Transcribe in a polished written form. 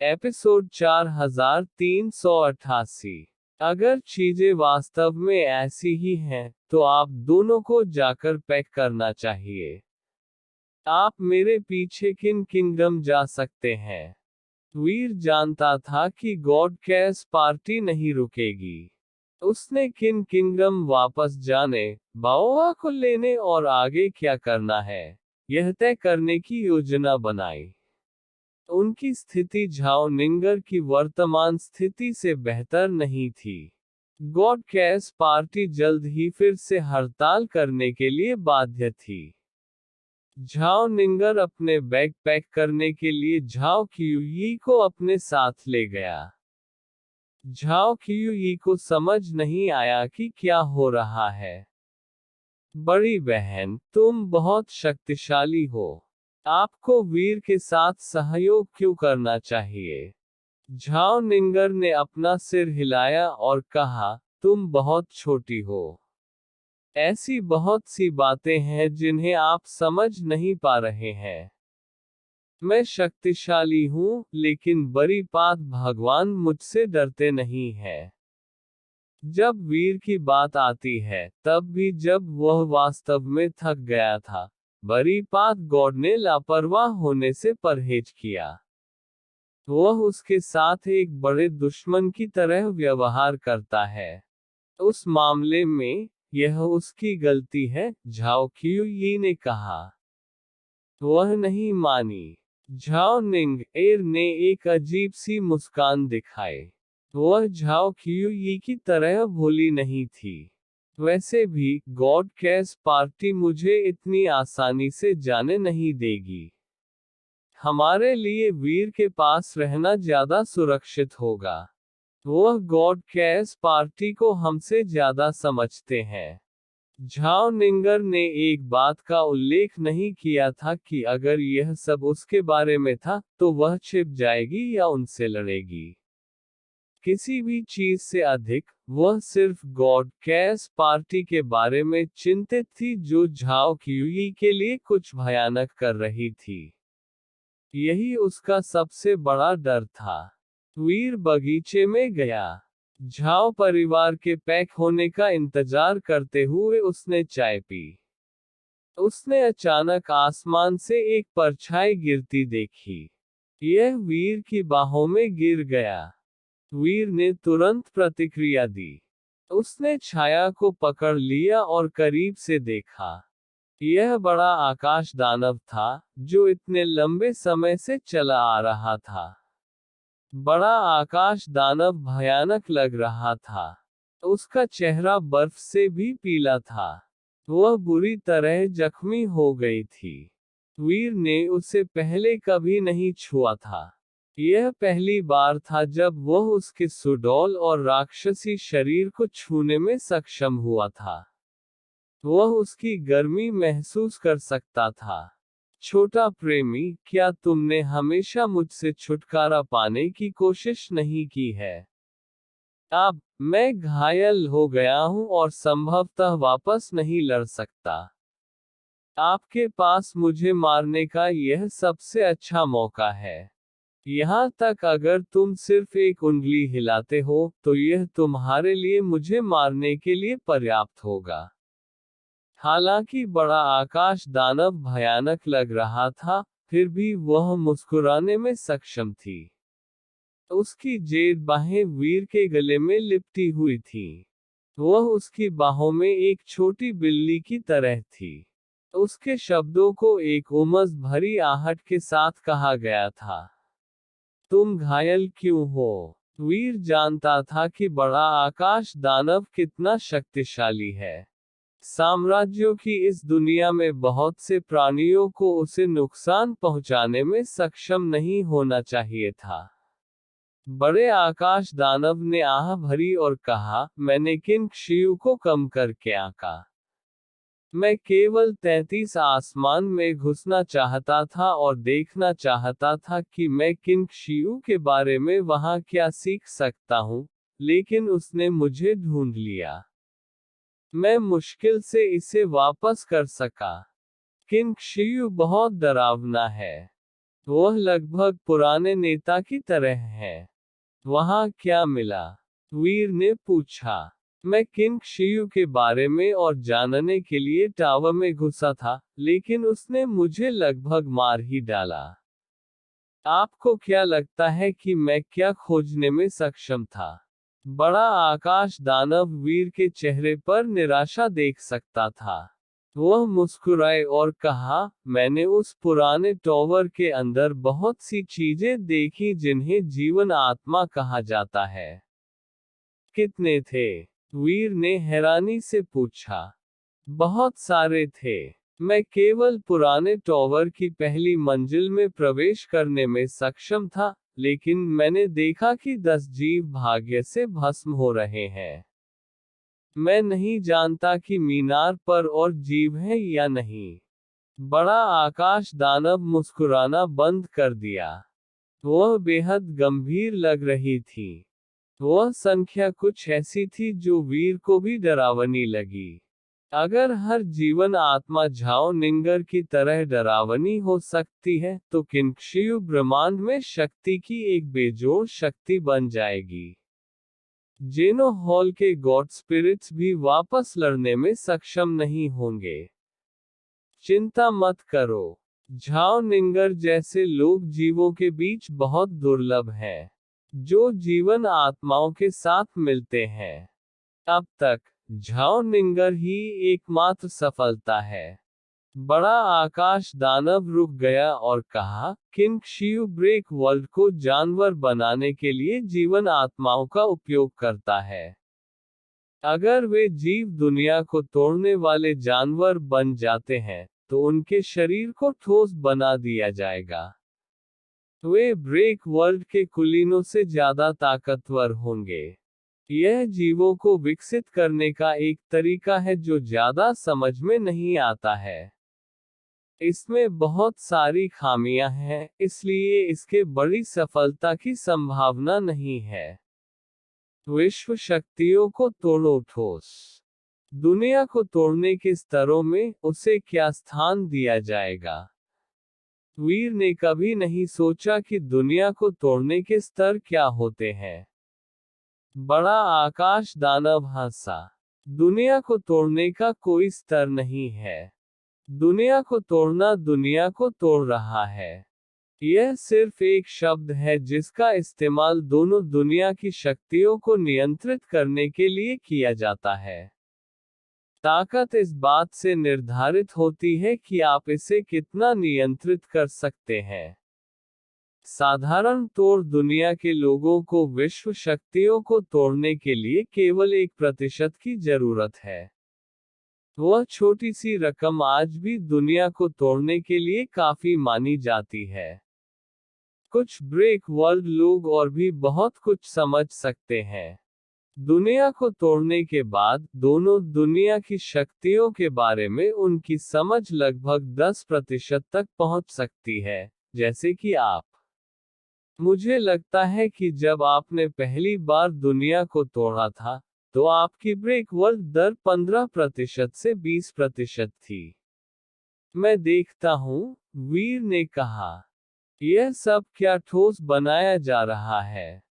Episode 4388। अगर चीजें वास्तव में ऐसी ही हैं, तो आप दोनों को जाकर पैक करना चाहिए। आप मेरे पीछे किन किंगडम जा सकते हैं। वीर जानता था कि गॉड कैस पार्टी नहीं रुकेगी। उसने किन किंगडम वापस जाने, बाओवा को लेने और आगे क्या करना है, यह तय करने की योजना बनाई। उनकी स्थिति झाओ निंगर की वर्तमान स्थिति से बेहतर नहीं थी। गॉड कैस पार्टी जल्द ही फिर से हड़ताल करने के लिए बाध्य थी। झाओ निंगर अपने बैग पैक करने के लिए झाओ क्यूई को अपने साथ ले गया। झाओ क्यूई को समझ नहीं आया कि क्या हो रहा है। बड़ी बहन, तुम बहुत शक्तिशाली हो। आपको वीर के साथ सहयोग क्यों करना चाहिए? झाओ निंगर ने अपना सिर हिलाया और कहा, तुम बहुत छोटी हो। ऐसी बहुत सी बातें हैं जिन्हें आप समझ नहीं पा रहे हैं। मैं शक्तिशाली हूँ, लेकिन बड़ी बात भगवान मुझसे डरते नहीं हैं। जब वीर की बात आती है, तब भी जब वह वास्तव में थक गया था, बड़ी बात गॉड ने लापरवाह होने से परहेज किया। वह उसके साथ एक बड़े दुश्मन की तरह व्यवहार करता है। उस मामले में, यह उसकी गलती है, झाओ क्यूई ने कहा। वह नहीं मानी। झाओ निंग एर ने एक अजीब सी मुस्कान दिखाई। वह झाओ क्यूई की तरह भोली नहीं थी। वैसे भी, गॉड कैस पार्टी मुझे इतनी आसानी से जाने नहीं देगी। हमारे लिए वीर के पास रहना ज्यादा सुरक्षित होगा। वह गॉड कैस पार्टी को हमसे ज्यादा समझते हैं। झाओ निंगर ने एक बात का उल्लेख नहीं किया था कि अगर यह सब उसके बारे में था, तो वह छिप जाएगी या उनसे लड़ेगी। किसी भी चीज से अधिक, वह सिर्फ गॉड कैस पार्टी के बारे में चिंतित थी, जो झाओ क्यूई के लिए कुछ भयानक कर रही थी। यही उसका सबसे बड़ा डर था। वीर बगीचे में गया। झाओ परिवार के पैक होने का इंतजार करते हुए उसने चाय पी। उसने अचानक आसमान से एक परछाई गिरती देखी। यह वीर की बाहों में गिर गया। वीर ने तुरंत प्रतिक्रिया दी। उसने छाया को पकड़ लिया और करीब से देखा। यह बड़ा आकाश दानव था, जो इतने लंबे समय से चला आ रहा था। बड़ा आकाश दानव भयानक लग रहा था। उसका चेहरा बर्फ से भी पीला था। वह बुरी तरह जख्मी हो गई थी। वीर ने उसे पहले कभी नहीं छुआ था। यह पहली बार था जब वह उसके सुडौल और राक्षसी शरीर को छूने में सक्षम हुआ था। वह उसकी गर्मी महसूस कर सकता था। छोटा प्रेमी, क्या तुमने हमेशा मुझसे छुटकारा पाने की कोशिश नहीं की है? अब, मैं घायल हो गया हूं और संभवतः वापस नहीं लड़ सकता। आपके पास मुझे मारने का यह सबसे अच्छा मौका है। यहाँ तक अगर तुम सिर्फ एक उंगली हिलाते हो, तो यह तुम्हारे लिए मुझे मारने के लिए पर्याप्त होगा। हालांकि बड़ा आकाश दानव भयानक लग रहा था, फिर भी वह मुस्कुराने में सक्षम थी। उसकी जेद बाहें वीर के गले में लिपटी हुई थीं। वह उसकी बाहों में एक छोटी बिल्ली की तरह थी। उसके शब्दों को एक उमस भरी आहट के साथ कहा गया था। तुम घायल क्यों हो? वीर जानता था कि बड़ा आकाश दानव कितना शक्तिशाली है। साम्राज्यों की इस दुनिया में बहुत से प्राणियों को उसे नुकसान पहुंचाने में सक्षम नहीं होना चाहिए था। बड़े आकाश दानव ने आह भरी और कहा, मैंने किंग शियू को कम करके आंका। मैं केवल 33 आसमान में घुसना चाहता था और देखना चाहता था कि मैं किंग शियू के बारे में वहां क्या सीख सकता हूं, लेकिन उसने मुझे ढूंढ लिया। मैं मुश्किल से इसे वापस कर सका। किंग शियू बहुत डरावना है। वह लगभग पुराने नेता की तरह है। वहां क्या मिला? वीर ने पूछा। मैं किंग शियू के बारे में और जानने के लिए टावर में घुसा था, लेकिन उसने मुझे लगभग मार ही डाला। आपको क्या लगता है कि मैं क्या खोजने में सक्षम था? बड़ा आकाश दानव वीर के चेहरे पर निराशा देख सकता था। वह मुस्कुराए और कहा, मैंने उस पुराने टॉवर के अंदर बहुत सी चीजें देखी जिन्हें जीवन आत्मा कहा जाता है। कितने थे? वीर ने हैरानी से पूछा। बहुत सारे थे। मैं केवल पुराने टॉवर की पहली मंजिल में प्रवेश करने में सक्षम था, लेकिन मैंने देखा कि 10 जीव भाग्य से भस्म हो रहे हैं। मैं नहीं जानता कि मीनार पर और जीव हैं या नहीं। बड़ा आकाश दानव मुस्कुराना बंद कर दिया। वह बेहद गंभीर लग रही थी। वह संख्या कुछ ऐसी थी जो वीर को भी डरावनी लगी। अगर हर जीवन आत्मा झाओ निंगर की तरह डरावनी हो सकती है, तो किंगशियू ब्रह्मांड में शक्ति की एक बेजोड़ शक्ति बन जाएगी। जेनो हॉल के गॉड स्पिरिट्स भी वापस लड़ने में सक्षम नहीं होंगे। चिंता मत करो। झाओ निंगर जैसे लोग जीवों के बीच बहुत दुर्लभ हैं, जो जीवन आत्माओं के साथ मिलते हैं। अब तक झाओ निंगर ही एकमात्र सफलता है। बड़ा आकाश दानव रुक गया और कहा, किंग शियू ब्रेक वर्ल्ड को जानवर बनाने के लिए जीवन आत्माओं का उपयोग करता है। अगर वे जीव दुनिया को तोड़ने वाले जानवर बन जाते हैं, तो उनके शरीर को ठोस बना दिया जाएगा। वे ब्रेक वर्ल्ड के कुलीनों से ज्यादा ताकतवर होंगे। यह जीवों को विकसित करने का एक तरीका है जो ज्यादा समझ में नहीं आता है। इसमें बहुत सारी खामियां हैं, इसलिए इसके बड़ी सफलता की संभावना नहीं है। विश्व शक्तियों को तोड़ो ठोस। दुनिया को तोड़ने के स्तरों में उसे क्या स्थान दिया जाएगा? वीर ने कभी नहीं सोचा कि दुनिया को तोड़ने के स्तर क्या होते हैं। बड़ा आकाश दानव हंसा। दुनिया को तोड़ने का कोई स्तर नहीं है। दुनिया को तोड़ना दुनिया को तोड़ रहा है। यह सिर्फ एक शब्द है जिसका इस्तेमाल दोनों दुनिया की शक्तियों को नियंत्रित करने के लिए किया जाता है। ताकत इस बात से निर्धारित होती है कि आप इसे कितना नियंत्रित कर सकते हैं। साधारण तौर दुनिया के लोगों को विश्व शक्तियों को तोड़ने के लिए केवल 1% की जरूरत है। वह छोटी सी रकम आज भी दुनिया को तोड़ने के लिए काफी मानी जाती है। कुछ ब्रेक वर्ल्ड लोग और भी बहुत कुछ समझ सकते हैं। दुनिया को तोड़ने के बाद दोनों दुनिया की शक्तियों के बारे में उनकी समझ लगभग 10% तक पहुंच सकती है, जैसे कि आप। मुझे लगता है कि जब आपने पहली बार दुनिया को तोड़ा था, तो आपकी ब्रेक वर्ल्ड दर 15% से 20% थी। मैं देखता हूँ, वीर ने कहा। यह सब क्या ठोस बनाया जा रहा है?